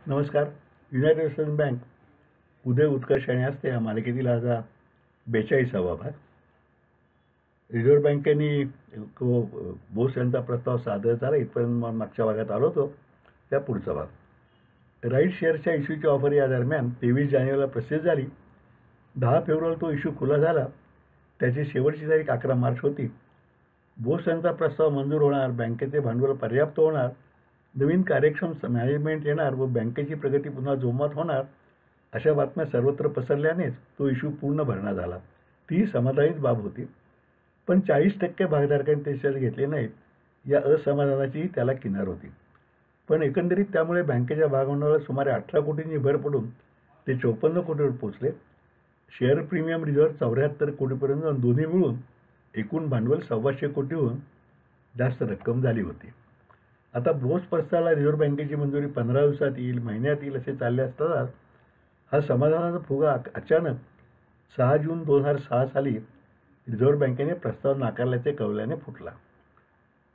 नमस्कार. United western bank उदय उत्कर्ष आणि असते या मालिकेतील हा 42वा भाग. रिझर्व्ह बँकेने बोस यांचा प्रस्ताव सादर झाला इथपर्यंत मागच्या भागात आलो होतो. त्या पुढचा भाग. राईट शेअरच्या इश्यूची ऑफर या दरम्यान 23 जानेवारीला प्रसिद्ध झाली. 10 फेब्रुवारी तो इश्यू खुला झाला. त्याची शेवटची तारीख 11 मार्च होती. बोस यांचा प्रस्ताव मंजूर होणार, बँकेचे भांडवल पर्याप्त होणार, नवीन कार्यक्षम मॅनेजमेंट येणार व बँकेची प्रगती पुन्हा जोमात होणार अशा बातम्या सर्वत्र पसरल्यानेच तो इश्यू पूर्ण भरणा झाला. ती समाधानीच बाब होती. पण 40% भागधारकांनी ते शेअर घेतले नाहीत या असमाधानाचीही त्याला किनार होती. पण एकंदरीत त्यामुळे बँकेच्या भागभांडवलात सुमारे 18 कोटींची भर पडून ते 54 कोटीवर पोचले. शेअर प्रीमियम रिझर्व्ह 74 कोटीपर्यंत जाऊन दोन्ही मिळून एकूण भांडवल 125 कोटीहून जास्त रक्कम झाली होती. आता बोस प्रस्तावाला रिझर्व्ह बँकेची मंजुरी 15 दिवसात येईल, महिन्यात येईल असे चालले असताना हा समाधानाचा फुगा अचानक 6 जून 2006 साली रिझर्व्ह बँकेने प्रस्ताव नाकारल्याचे कळल्याने फुटला.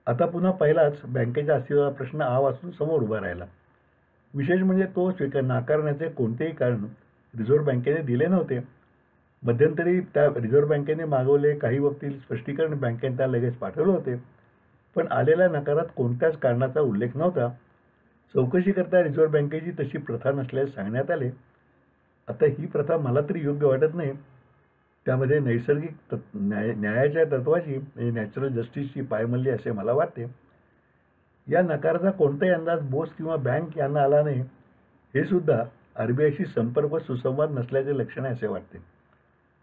आता पुन्हा पहिलाच बँकेच्या अस्तित्वाचा प्रश्न आ वाचून समोर उभा राहिला. विशेष म्हणजे तो नाकारण्याचे कोणतेही कारण रिझर्व्ह बँकेने दिले नव्हते. मध्यंतरी त्या रिझर्व्ह बँकेने मागवले काही बाबतीत स्पष्टीकरण बँकेने त्या लगेच पाठवले होते, पण आलेल्या नकारात कोणत्याच कारणाचा उल्लेख नव्हता. चौकशीकरता रिझर्व्ह बँकेची तशी प्रथा नसल्याचे सांगण्यात आले. आता ही प्रथा मला तरी योग्य वाटत नाही. त्यामध्ये नैसर्गिक न्यायाच्या तत्वाची म्हणजे नॅचरल जस्टिसची पायमल्ली असे मला वाटते. या नकाराचा कोणताही अंदाज बोस किंवा बँक यांना आला नाही हे सुद्धा RBIशी संपर्क व सुसंवाद नसल्याचे लक्षण आहे असे वाटते.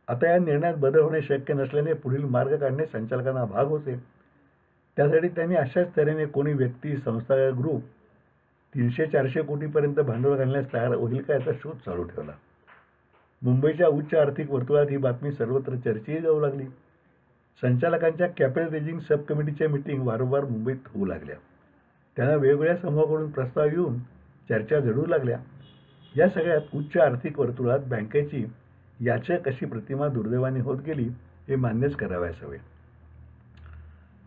आता या निर्णयात बदल होणे शक्य नसल्याने पुढील मार्ग काढणे संचालकांना भाग होते. त्यासाठी त्यांनी अशाच तऱ्हेने कोणी व्यक्ती, संस्था, ग्रुप 300-400 कोटीपर्यंत भांडवल घालण्यास तयार होईल का याचा शोध चालू ठेवला. मुंबईच्या उच्च आर्थिक वर्तुळात ही बातमी सर्वत्र चर्चेही जाऊ लागली. संचालकांच्या कॅपिटल रेजिंग सब कमिटीच्या मीटिंग वारंवार मुंबईत होऊ लागल्या. त्यांना वेगवेगळ्या समूहाकडून प्रस्ताव येऊन चर्चा जडू लागल्या. या सगळ्यात उच्च आर्थिक वर्तुळात बँकेची याचक अशी प्रतिमा दुर्दैवाने होत गेली हे मान्यच करावयास हवे.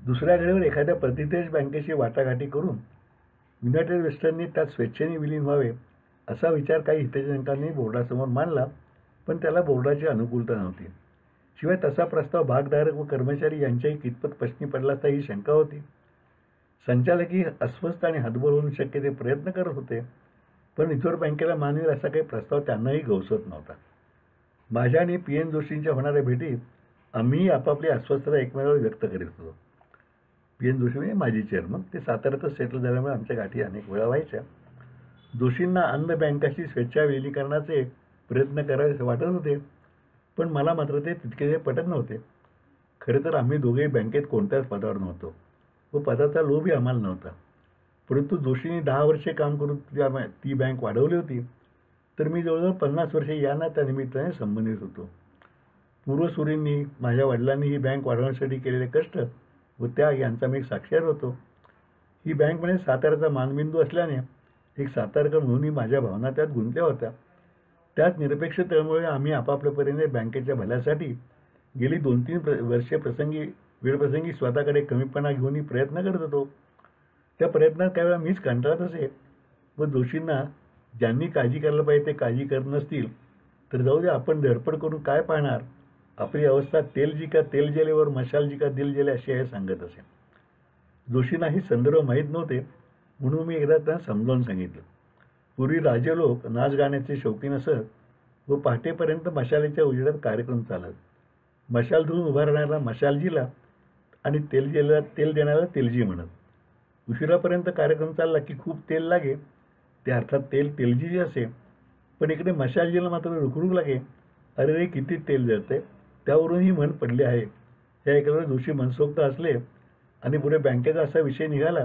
दुसऱ्या घडीवर एखाद्या प्रतिदेश बँकेशी वाटाघाटी करून युनायटेड वेस्टर्नने त्यात स्वेच्छेने विलीन व्हावे असा विचार काही हितचिंतकांनी बोर्डासमोर मांडला, पण त्याला बोर्डाची अनुकूलता नव्हती. शिवाय तसा प्रस्ताव भागधारक व कर्मचारी यांच्याही कितपत प्रश्नी पडला असता ही शंका होती. संचालकही अस्वस्थ आणि हतबल होऊन शक्य ते प्रयत्न करत होते, पण रिझर्व्ह बँकेला मानवेल असा काही प्रस्ताव त्यांनाही गवसत नव्हता. माझ्या आणि PN जोशींच्या होणाऱ्या भेटीत आम्हीही आपापली अस्वस्थता एकमेकांवर व्यक्त करीत होतो. PN जोशी म्हणजे माजी चेअरमन, ते साताऱ्यातच सेटल झाल्यामुळे आमच्या गाठी अनेक वेळा व्हायच्या. जोशींना अन्न बँकाशी स्वेच्छा विलीनीकरणाचे प्रयत्न करावे वाटत होते, पण मला मात्र ते तितकेसे पटत नव्हते. खरे तर आम्ही दोघेही बँकेत कोणत्याच पदावर नव्हतो व पदाचा लोभही आम्हाला नव्हता. परंतु जोशींनी 10 वर्षे काम करून ती बँक वाढवली होती, तर मी जवळजवळ 50 वर्षे या ना त्या निमित्ताने संबंधित होतो. पूर्वसुरींनी, माझ्या वडिलांनी ही बँक वाढवण्यासाठी केलेले कष्ट व त्याग यांचा मी साक्षीदार होतो. ही बँक म्हणजे साताऱ्याचा मानबिंदू असल्याने एक सातारकर म्हणूनही माझ्या भावना त्यात गुंतल्या होत्या. त्याच निरपेक्ष तळमळीने आम्ही आपापल्या परीने बँकेच्या भल्यासाठी गेली 2-3 वर्षे वेळप्रसंगी स्वतःकडे कमीपणा घेऊनही प्रयत्न करत होतो. त्या प्रयत्नात काही वेळा मीच कंटाळत असे व जोशींना ज्यांनी काळजी करायला पाहिजे ते काळजी करत नसतील तर जाऊ दे, आपण धडपड करून काय पाहणार, आपली अवस्था तेल जी का तेल जेलेवर मशाल जी का दिल जेले अशी आहे सांगत असे. जोशींना ही संदर्भ माहीत नव्हते म्हणून मी एकदा त्यांना समजावून सांगितलं. पूर्वी राजे लोक नाच गाण्याचे शौकीन असत व पहाटेपर्यंत मशालीच्या उजेडात कार्यक्रम चालत. मशाल धुवून उभा राहणाऱ्याला मशालजीला आणि तेल देणाऱ्याला तेलजी म्हणत. उशिरापर्यंत कार्यक्रम चालला की खूप तेल लागे, ते अर्थात तेलजी असे, पण इकडे मशालजीला मात्र रुखरुख लागे, अरे रे किती तेल जळते. त्यावरून ही म्हण पडली आहे. या एकावेळेस जोशी मनसोक्त असले आणि पुढे बँकेचा असा विषय निघाला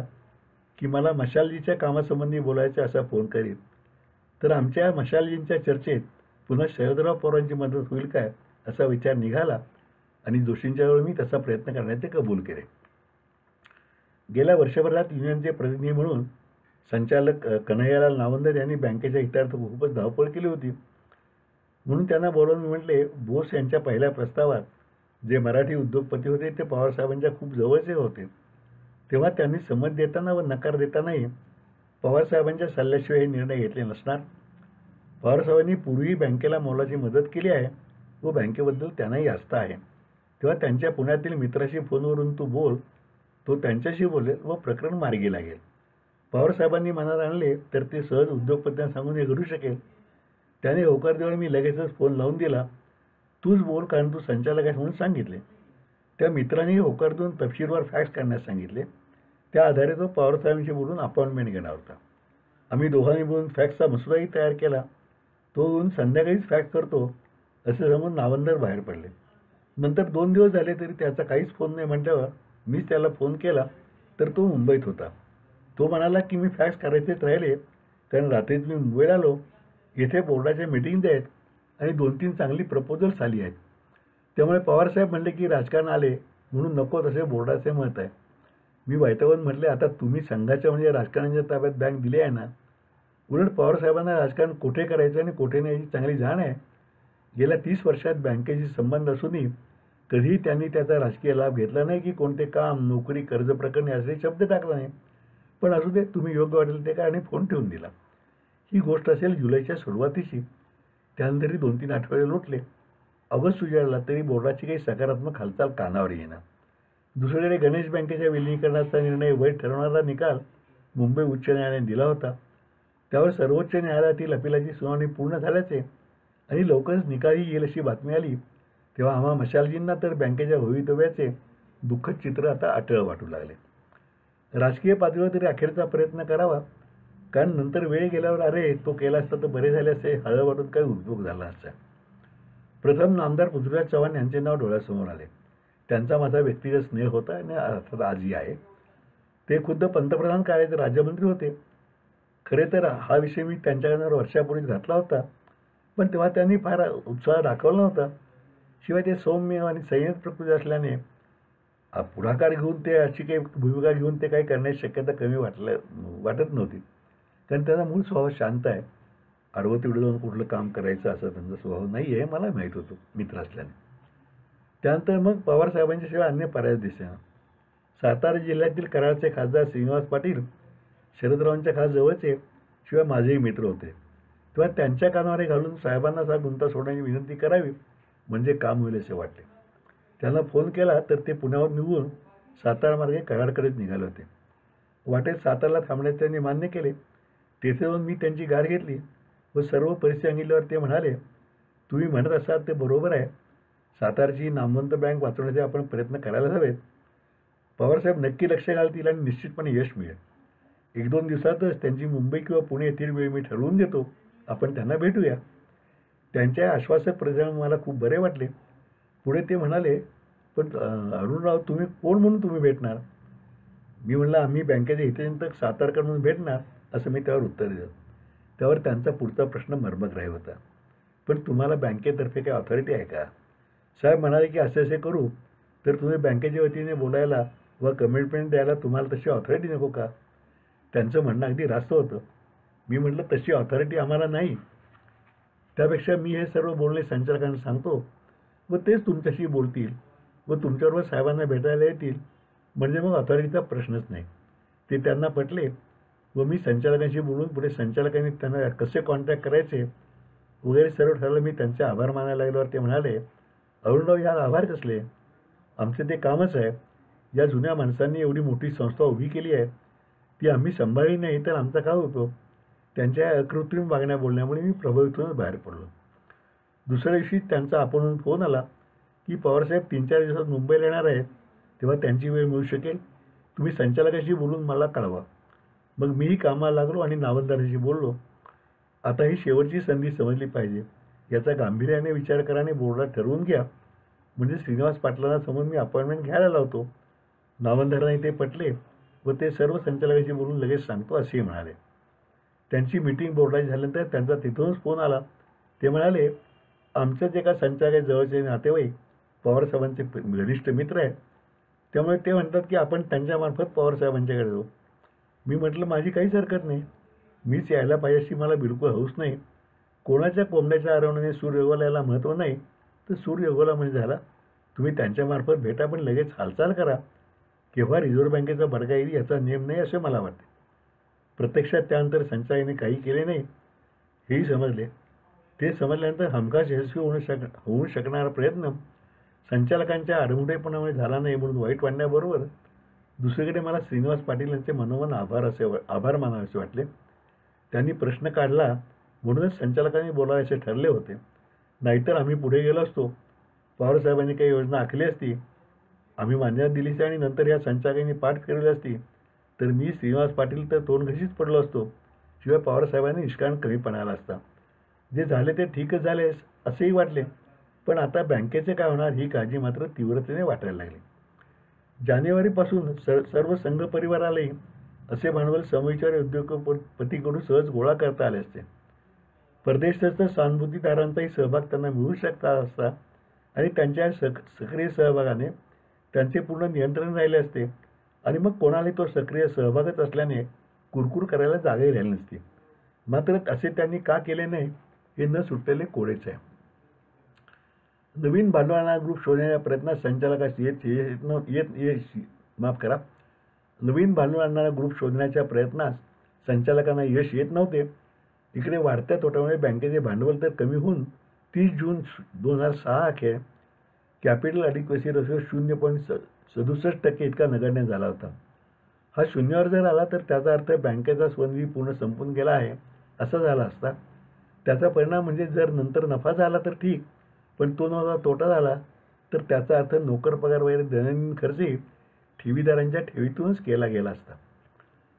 की मला मशालजीच्या कामासंबंधी बोलायचे असा फोन करीत, तर आमच्या मशालजींच्या चर्चेत पुन्हा शरदराव पवारांची मदत होईल काय असा विचार निघाला आणि जोशींच्याजवळ मी तसा प्रयत्न करण्याचे कबूल केले. गेल्या वर्षभरात युनियनचे प्रतिनिधी म्हणून संचालक कन्हैयालाल नावंदर यांनी बँकेच्या हितार्थ खूपच धावपळ केली होती. म्हणून त्यांना बोलावून मी म्हटले, बोस यांच्या पहिल्या प्रस्तावात जे मराठी उद्योगपती होते ते पवारसाहेबांच्या खूप जवळचे होते. तेव्हा त्यांनी संमत देताना व नकार देतानाही पवारसाहेबांच्या सल्ल्याशिवाय हे निर्णय घेतले नसणार. पवारसाहेबांनी पूर्वी बँकेला मोलाची मदत केली आहे व बँकेबद्दल त्यांनाही आस्था आहे. तेव्हा त्यांच्या पुण्यातील मित्राशी फोनवरून तू बोल, तो त्यांच्याशी बोलेल व प्रकरण मार्गी लागेल. पवारसाहेबांनी मनात आणले तर ते सहज उद्योगपत्यांना सांगून हे घडू शकेल. त्याने होकार देऊन मी लगेचच फोन लावून दिला. तूच बोल, कारण तू संचालक आहेस म्हणून सांगितले. त्या मित्राने होकार देऊन तपशीलवार फॅक्स करण्यास सांगितले. त्या आधारे तो पवारसाहेबांशी बोलून अपॉइंटमेंट घेणार होता. आम्ही दोघांनी बोलून फॅक्सचा मसुदाही तयार केला. तो येऊन संध्याकाळीच फॅक्स करतो असे समजून नावंदर बाहेर पडले. नंतर 2 दिवस झाले तरी त्याचा काहीच फोन नाही म्हटल्यावर मीच त्याला फोन केला तर तो मुंबईत होता. तो म्हणाला की मी फॅक्स करायचेच राहिले, कारण रात्रीच मी मुंबईला आलो. येथे बोर्डाच्या मीटिंग्ज आहेत आणि 2-3 चांगली प्रपोजल्स आली आहेत. त्यामुळे पवारसाहेब म्हणले की राजकारण आले म्हणून नको तसे बोर्डाचे मत आहे. मी वैतागून म्हटले, आता तुम्ही संघाच्या म्हणजे राजकारणाच्या ताब्यात बँक दिली आहे ना. उलट पवारसाहेबांना राजकारण कोठे करायचं आणि कोठे नाही याची चांगली जाण आहे. गेल्या 30 वर्षात बँकेशी संबंध असूनही कधीही त्यांनी त्याचा राजकीय लाभ घेतला नाही की कोणते काम, नोकरी, कर्ज प्रकरणी असले शब्द टाकला नाही. पण असू दे, तुम्ही योग्य वाटेल ते काय, आणि फोन ठेवून दिला. ही गोष्ट असेल जुलैच्या सुरुवातीची. त्यानंतरही 2-3 आठवडे लोटले. ऑगस्ट उजाडला तरी बोर्डाची काही सकारात्मक हालचाल कानावर येईना. दुसरीकडे गणेश बँकेच्या विलिनीकरणाचा निर्णय वैध ठरवणारा निकाल मुंबई उच्च न्यायालयाने दिला होता. त्यावर सर्वोच्च न्यायालयातील अपिलाची सुनावणी पूर्ण झाल्याचे आणि लवकरच निकालही येईल अशी बातमी आली. तेव्हा आम्हा मशालजींना तर बँकेच्या भवितव्याचे दुःखद चित्र आता अटळ वाटू लागले. राजकीय पातळीवर तरी अखेरचा प्रयत्न करावा, कारण नंतर वेळ गेल्यावर अरे तो केला असता तर बरे झाले असे हळद वाटून काही उपयोग झाला असता. प्रथम नामदार पृथ्वीराज चव्हाण यांचे नाव डोळ्यासमोर आले. त्यांचा माझा व्यक्तिगत स्नेह होता आणि अर्थात आजही आहे. ते खुद्द पंतप्रधान काळाचे राज्यमंत्री होते. खरे तर हा विषय मी त्यांच्याकडे वर्षापूर्वीच घातला होता, पण तेव्हा त्यांनी फार उत्साह दाखवला नव्हता. शिवाय ते सौम्य आणि संयत प्रकृती असल्याने पुढाकार घेऊन ते अशी काही भूमिका घेऊन ते काही करण्याची शक्यता कमी वाटत नव्हती. कारण त्यांचा मूळ स्वभाव शांत आहे. आडवं तिडवं जाऊन कुठलं काम करायचं असं त्यांचा स्वभाव नाही आहे, मला माहीत होतं मित्र असल्याने. त्यानंतर मग पवारसाहेबांच्या शिवाय अन्य पर्याय दिसेना. सातारा जिल्ह्यातील कराडचे खासदार श्रीनिवास पाटील शरदरावांच्या खास जवळचे, शिवाय माझेही मित्र होते. तेव्हा त्यांच्या कानावर घालून साहेबांना हा गुंता सोडण्याची विनंती करावी, म्हणजे काम होईल असे वाटले. त्यांना फोन केला तर ते पुण्यावर निघून सातारा मार्गे कराडकडेच निघाले होते. वाटेत सातारला थांबण्याचे त्यांनी मान्य केले. तेथे जाऊन मी त्यांची गाठ घेतली व सर्व परिस्थिती सांगितल्यावर ते म्हणाले, तुम्ही म्हणत असाल ते बरोबर आहे. सातारची नामवंत बँक वाचवण्याचे आपण प्रयत्न करायला हवेत. पवारसाहेब नक्की लक्ष घालतील आणि निश्चितपणे यश मिळेल. 1-2 दिवसातच त्यांची मुंबई किंवा पुणे येथील वेळ मी ठरवून देतो. आपण त्यांना भेटूया. त्यांच्या आश्वासक प्रतिक्रिया मला खूप बरे वाटले. पुढे ते म्हणाले, पण अरुणराव तुम्ही कोण म्हणून तुम्ही भेटणार. मी म्हणलं, आम्ही बँकेचे हितचिंतक सातारकर म्हणून भेटणार, असं मी त्यावर उत्तर दिलं. त्यावर त्यांचा पुढचा प्रश्न मर्मग्राही होता, पण तुम्हाला बँकेतर्फे काही ऑथॉरिटी आहे का. साहेब म्हणाले की असे करू तर तुम्ही बँकेच्या वतीने बोलायला व कमिटमेंट द्यायला तुम्हाला तशी ऑथॉरिटी नको का. त्यांचं म्हणणं अगदी रास्त होतं. मी म्हटलं, तशी ऑथॉरिटी आम्हाला नाही. त्यापेक्षा मी हे सर्व बोलणे संचालकांना सांगतो व तेच तुमच्याशी बोलतील व तुमच्याबरोबर साहेबांना भेटायला येतील, म्हणजे मग ऑथॉरिटीचा प्रश्नच नाही. ते त्यांना पटले व मी संचालकांशी बोलून पुढे संचालकांनी त्यांना कसे कॉन्टॅक्ट करायचे वगैरे सर्व ठरवलं. मी त्यांचे आभार मानायला लागल्यावर ते म्हणाले, अरुणराव या आभार कसले, आमचे ते कामच आहे. या जुन्या माणसांनी एवढी मोठी संस्था उभी केली आहे, ती आम्ही सांभाळली नाही तर आमचा काय उपयोग. त्यांच्या अकृत्रिम वागण्या बोलण्यामुळे मी प्रभावितूनच बाहेर पडलो. दुसऱ्या दिवशी त्यांचा आपण फोन आला की पवारसाहेब 3-4 दिवसात मुंबईला येणार आहेत, तेव्हा त्यांची वेळ मिळू शकेल. तुम्ही संचालकाशी बोलून मला कळवा. मग मीही कामाला लागलो आणि नावंदाराशी बोललो. आता ही शेवटची संधी समजली पाहिजे याचा गांभीर्याने विचार करा आणि बोर्डात ठरवून घ्या, म्हणजे श्रीनिवास पाटलांना समोर मी अपॉइंटमेंट घ्यायला लावतो. नावंदारांनी ते पटले व ते सर्व संचालकाशी बोलून लगेच सांगतो असेही म्हणाले. त्यांची मीटिंग बोर्डाची झाल्यानंतर त्यांचा तिथूनच फोन आला. ते म्हणाले, आमचेच एका संचालकाच्या जवळचे नातेवाईक पवारसाहेबांचे घनिष्ठ मित्र आहेत, त्यामुळे ते म्हणतात की आपण त्यांच्यामार्फत पवारसाहेबांच्याकडे जाऊ. मी म्हटलं, माझी काहीच हरकत नाही. मीच यायला पाहिजे अशी मला बिलकुल हौस नाही. कोणाच्या कोंबड्याच्या आरवण्याने सूर्य उगवल्याला महत्त्व नाही, तर सूर्य उगवला म्हणजे झाला. तुम्ही त्यांच्यामार्फत भेटा, पण लगेच हालचाल करा. केव्हा रिझर्व्ह बँकेचा बडगा येईल याचा नियम नाही असे मला वाटते. प्रत्यक्षात त्यानंतर संचालकांनी काही केले नाही हेही समजले. ते समजल्यानंतर हमखास यशस्वी होऊ शकणारा प्रयत्न संचालकांच्या आडमुठेपणामुळे झाला नाही म्हणून वाईट वाटण्याबरोबर दुसरीकडे मला श्रीनिवास पाटील यांचे मनोमन आभार मानावेसे वाटले. त्यांनी प्रश्न काढला म्हणूनच संचालकांनी बोलावायचे ठरले होते, नाहीतर आम्ही पुढे गेलो असतो. पवारसाहेबांनी काही योजना आखली असती, आम्ही मान्यता दिली असती आणि नंतर या संचालकांनी पाठ फिरवली असती तर मी श्रीनिवास पाटील तर तोंड घशीच पडलो असतो. शिवाय पवारसाहेबांनी निष्कारण कमीपणा आला असता. जे झाले ते ठीकच झाले असेही वाटले, पण आता बँकेचे काय होणार ही काळजी मात्र तीव्रतेने वाटायला लागली. जानेवारीपासून सर्व संघ परिवारालाही असे भांडवल समविचारी उद्योगपतींकडून सहज गोळा करता आले असते. परदेशस्थ सहानुभूतीदारांचाही सहभाग त्यांना मिळू शकता असता आणि त्यांच्या सक्रिय सहभागाने त्यांचे पूर्ण नियंत्रण राहिले असते आणि मग कोणालाही तो सक्रिय सहभागच असल्याने कुरकुर करायला जागाही राहिली नसती. मात्र असे त्यांनी का केले नाही हे न सुटलेले कोडेच आहे. नवीन भांडवलदार ग्रुप शोधण्याच्या प्रयत्नात संचालकास नवीन भांडवलदार ग्रुप शोधण्याच्या प्रयत्नात संचालकांना यश येत नव्हते. इकडे वाढत्या तोट्यामुळे बँकेचे भांडवल तर कमी होऊन 30 जून 2006 अखेर कॅपिटल ॲडिक्वसी रेशो 0.67% इतका नगण्य झाला होता. हा शून्यावर जर आला तर त्याचा अर्थ बँकेचा स्वनिधी पूर्ण संपून गेला आहे असा झाला असता. त्याचा परिणाम म्हणजे जर नंतर नफा झाला तर ठीक, पण तो नव्हता तोटा झाला तर त्याचा अर्थ नोकर पगार वगैरे दैनंदिन खर्चही ठेवीदारांच्या ठेवीतूनच केला गेला असता.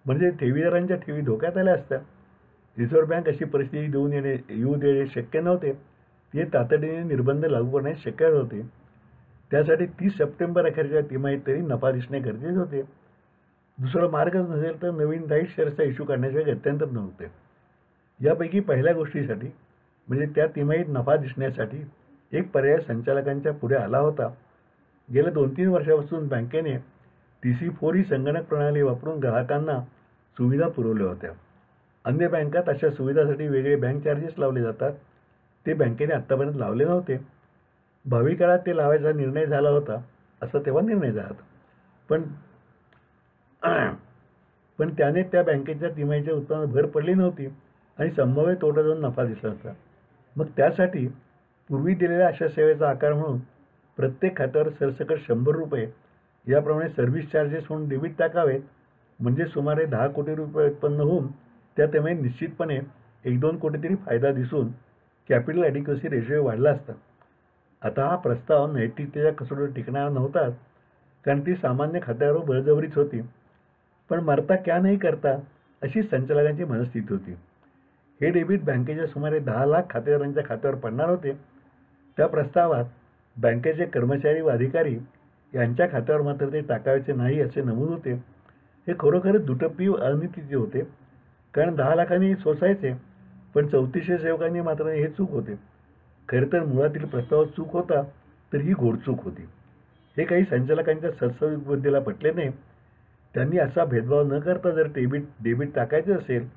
म्हणजे ठेवीदारांच्या ठेवी धोक्यात आल्या असत्या. रिझर्व्ह बँक अशी परिस्थिती येऊ देणे शक्य नव्हते. ते तातडीने निर्बंध लागू करणे शक्य होते. त्यासाठी 30 सप्टेंबर अखेरच्या तिमाहीत तरी नफा दिसणे गरजेचे होते. दुसरा मार्गच नसेल तर नवीन राईट शेअर्सचा इश्यू करण्याशिवाय गत्यंतर नव्हते. यापैकी पहिल्या गोष्टीसाठी म्हणजे त्या तिमाहीत नफा दिसण्यासाठी एक पर्याय संचालकांच्या पुढे आला होता. गेल्या 2-3 वर्षापासून बँकेने TC4 ही संगणक प्रणाली वापरून ग्राहकांना सुविधा पुरवल्या होत्या. अन्य बँकात अशा सुविधासाठी वेगळे बँक चार्जेस लावले जातात. ते बँकेने आत्तापर्यंत लावले नव्हते. भावी काळात ते लावायचा निर्णय झाला होता असा तेव्हा निर्णय झाला होता. पण त्याने त्या बँकेच्या तिमाहीच्या उत्पन्नात भर पडली नव्हती आणि संभाव्य तोटा जाऊन नफा दिसला होता. मग त्यासाठी पूर्वी दिलेल्या अशा सेवेचा आकार म्हणून प्रत्येक खात्यावर सरसकट ₹100 याप्रमाणे सर्व्हिस चार्जेस म्हणून डेबिट टाकावेत. म्हणजे सुमारे 10 कोटी रुपये उत्पन्न होऊन त्यामुळे निश्चितपणे 1-2 कोटी तरी फायदा दिसून कॅपिटल ॲडिक्वसी रेशो वाढला असता. आता हा प्रस्ताव नैतिकतेच्या कसोटीवर टिकणारा नव्हताच, कारण ती सामान्य खात्यावर बळजबरीच होती. पण मरता क्या नाही करता अशी संचालकांची मनस्थिती होती. हे डेबिट बँकेच्या सुमारे 10 लाख खातेदारांच्या खात्यावर पडणार होते. त्या प्रस्तावात बँकेचे कर्मचारी व अधिकारी यांच्या खात्यावर मात्र ते टाकायचे नाही असे नमूद होते. हे खरोखरच दुटप्पी व अनितीचे होते, कारण 10 लाखांनी सोसायचे, पण 3400 सेवकांनी मात्र हे चूक होते. खरं तर मुळातील प्रस्तावात चूक होता तर ही घोडचूक होती. हे काही संचालकांच्या सत्सविक बुद्धीला पटले नाही. त्यांनी असा भेदभाव न करता जर डेबिट टाकायचे असेल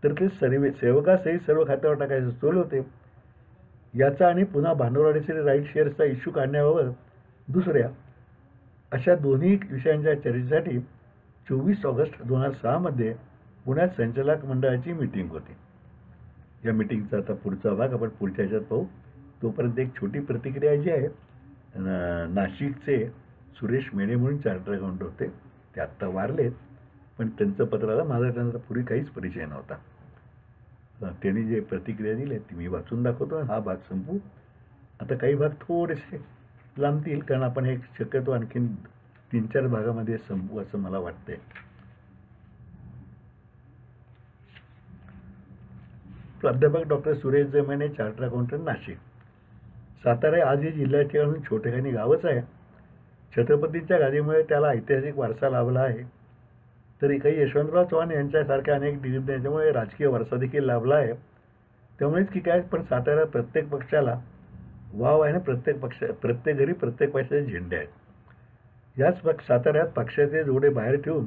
तर ते सेवकासही सर्व खात्यावर टाकायचे सुचवले होते. याचा आणि पुन्हा भांडवलवाढीसाठी राईट शेअर्सचा इश्यू काढण्याबाबत दुसऱ्या अशा दोन्ही विषयांच्या चर्चेसाठी 24 ऑगस्ट 2006 मध्ये पुण्यात संचालक मंडळाची मीटिंग होती. या मीटिंगचा आता पुढचा भाग आपण पुढच्या ह्याच्यात पाहू. तोपर्यंत एक छोटी प्रतिक्रिया जी आहे, नाशिकचे सुरेश मेणे म्हणून चार्टर्ड अकाउंटंट होते. ते आत्ता वारलेत, पण त्यांचं पत्राला माझा त्यांचा पूर्वी काहीच परिचय नव्हता. त्यांनी जे प्रतिक्रिया दिली ती मी वाचून दाखवतो. हा भाग संपू. आता काही भाग थोडेसे लांबतील, कारण आपण हे शक्यतो आणखीन 3-4 भागामध्ये संपू असं मला वाटतंय. प्राध्यापक doctor Suresh Mene, chartered accountant, Nashik. Satara आज हे जिल्ह्याचे अजून छोटेखानी गावच आहे. छत्रपतींच्या गादीमुळे त्याला ऐतिहासिक वारसा लाभला आहे. तरी काही यशवंतराव चव्हाण यांच्यासारख्या अनेक दिग्गजांच्यामुळे राजकीय वारसा देखील लाभला आहे. त्यामुळेच की काय, पण साताऱ्यात प्रत्येक पक्षाला वाव आहे ना, प्रत्येक घरी प्रत्येक पक्षाचे झेंडे आहेत. याच साताऱ्यात पक्षाचे जोडे बाहेर ठेवून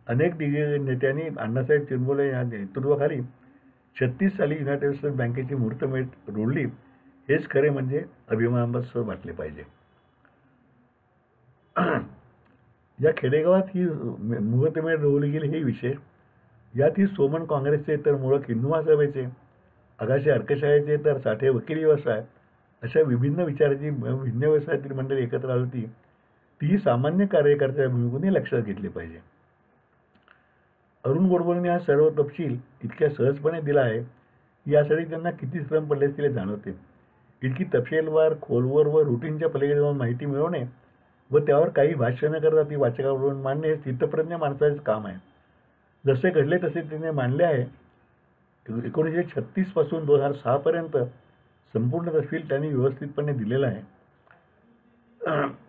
अनेक दिग्गज नेत्यांनी अण्णासाहेब चिरमुले या नेतृत्वाखाली 36 साली युनायटेड स्टेट्स बँकेची मुहूर्तमेढ रोडली. हेच खरे म्हणजे अभिमानास्पद वाटले पाहिजे. या खेडेगावात ही मुहूर्तमेढ रोवली गेली हे विशेष. यात सोमन काँग्रेसचे तर मुळक हिंदू महासभेचे, आगाशे अर्कशाळेचे तर साठे वकिली व्यवसाय अशा विभिन्न विचाराची भिन्न व्यवसायातील मंडळी एकत्र आली होती. तीही सामान्य कार्यकर्त्याच्या भूमिकेने लक्षात घेतली पाहिजे. अरुण गोडबोलेंनी हा सर्व तपशील इतक्या सहजपणे दिला आहे यासाठी त्यांना किती श्रम पडले तिला जाणवते. इतकी तपशीलवार, खोलवर व रुटीनच्या पलीकडे जाऊन माहिती मिळवणे व त्यावर काही भाष्य न करता ती वाचकावरून मांडणे हे स्थितप्रज्ञ माणसाचेच काम आहे. जसे घडले तसे तिने मांडले आहे. 1936 पासून 2006 पर्यंत संपूर्ण तपशील त्यांनी व्यवस्थितपणे दिलेला आहे.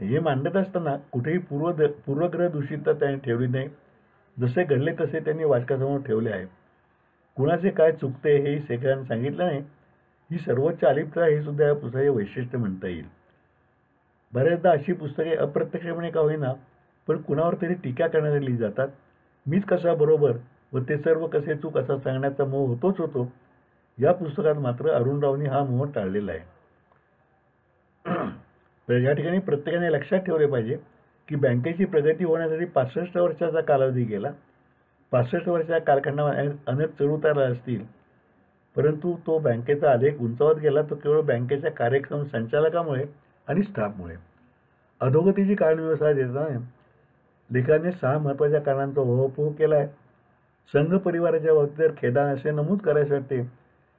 हे मांडत असताना कुठेही पूर्वग्रह दूषितता त्यांनी ठेवली नाही. जसे घडले तसे त्यांनी वाचकासमोर ठेवले आहे. कुणाचे काय चुकते हेही सेकरांनी सांगितलं नाही. ही सर्वोच्च अलिप्तता हे सुद्धा या पुस्तकाचे वैशिष्ट्य म्हणता येईल. बऱ्याचदा अशी पुस्तके अप्रत्यक्षपणे का होईना पण कुणावर तरी टीका करण्यात लिहिली जातात. मीच कसा बरोबर व ते सर्व कसे चूक असा सांगण्याचा मोह होतोच होतो. या पुस्तकात मात्र अरुणरावनी हा मोह टाळलेला आहे. या ठिकाणी प्रत्येकाने लक्षात ठेवले पाहिजे की बँकेची प्रगती होण्यासाठी 65 वर्षाचा कालावधी गेला. 65 वर्षाच्या कालखंडामध्ये अनेक चढउतार असतील, परंतु तो बँकेचा आलेख उंचावत गेला तो केवळ बँकेच्या कार्यक्षम संचालकामुळे आणि स्टाफमुळे. अधोगतीची कारणव्यवस्था देताना लेखकाने 6 महत्त्वाच्या कारणांचा ओहापोह केला आहे. संघ परिवाराच्या बाबतीत खेदाने असे नमूद करायचे वाटते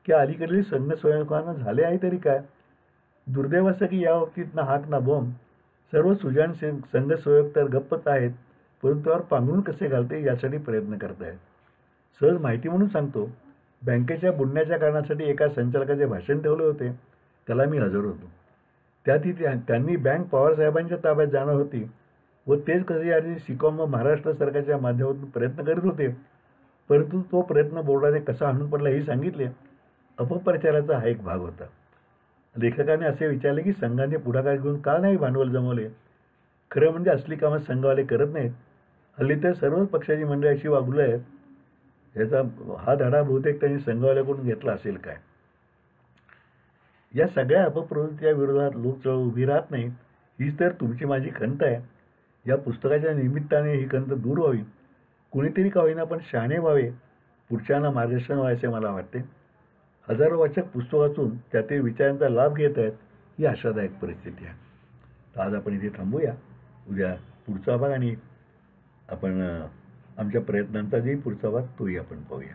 की अलीकडील संघ स्वयंसेवकांना झाले आहे तरी काय. दुर्दैव असं की या बाबतीत ना हाक ना बॉम्ब. सर्व सुजाण संघ स्वयंसेवक तर गप्पच आहेत, परंतु त्यावर पांघरून कसे घालते यासाठी प्रयत्न करत आहेत. सहज माहिती म्हणून सांगतो, बँकेच्या बुडण्याच्या कारणासाठी एका संचालकाचे भाषण ठेवले होते. त्याला मी हजर होतो. त्यातही त्यांनी बँक पवारसाहेबांच्या ताब्यात जाणार होती व तेच कसे यादी सिकॉम व महाराष्ट्र सरकारच्या माध्यमातून प्रयत्न करीत होते, परंतु तो प्रयत्न बोर्डाने कसा हाणून पडला हे सांगितले. अपप्रचाराचा हा एक भाग होता. लेखकाने असे विचारले की संघाने पुढाकार घेऊन का नाही भांडवल जमवले. खरं म्हणजे असली कामं संघवाले करत नाहीत. हल्ली तर सर्वच पक्षाची मंडळी अशी वागली आहेत. याचा हा धडा बहुतेक त्यांनी संघवाल्याकडून घेतला असेल काय. या सगळ्या अपप्रवृत्तीच्या विरोधात लोकचळवळ उभी राहत नाही हीच तर तुमची माझी खंत आहे. या पुस्तकाच्या निमित्ताने ही खंत दूर व्हावी. कुणीतरी का होईना पण शहाणे व्हावे, पुढच्यांना मार्गदर्शन व्हायचे मला वाटते. हजारो वाचक पुस्तक वाचून त्यातील विचारांचा लाभ घेत आहेत ही आशादायक परिस्थिती आहे. तर आज आपण इथे थांबूया. उद्या पुढचा भाग आणि आपण आमच्या प्रयत्नांचा जे पुढचा भाग तोही आपण पाहूया.